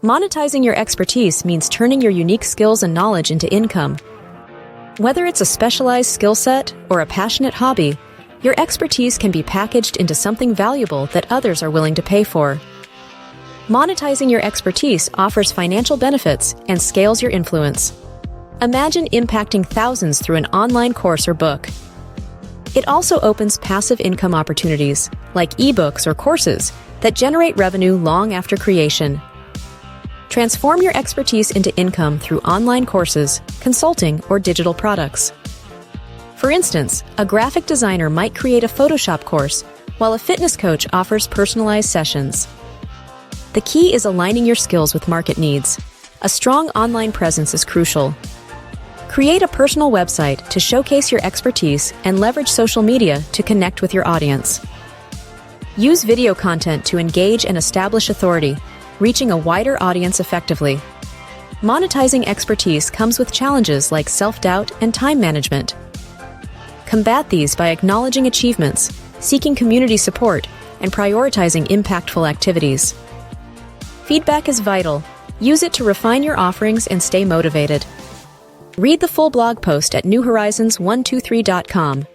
Monetizing your expertise means turning your unique skills and knowledge into income. Whether it's a specialized skill set or a passionate hobby, your expertise can be packaged into something valuable that others are willing to pay for. Monetizing your expertise offers financial benefits and scales your influence. Imagine impacting thousands through an online course or book. It also opens passive income opportunities, like eBooks or courses, that generate revenue long after creation. Transform your expertise into income through online courses, consulting, or digital products. For instance, a graphic designer might create a Photoshop course, while a fitness coach offers personalized sessions. The key is aligning your skills with market needs. A strong online presence is crucial. Create a personal website to showcase your expertise and leverage social media to connect with your audience. Use video content to engage and establish authority, reaching a wider audience effectively. Monetizing expertise comes with challenges like self-doubt and time management. Combat these by acknowledging achievements, seeking community support, and prioritizing impactful activities. Feedback is vital. Use it to refine your offerings and stay motivated. Read the full blog post at newhorizons123.com.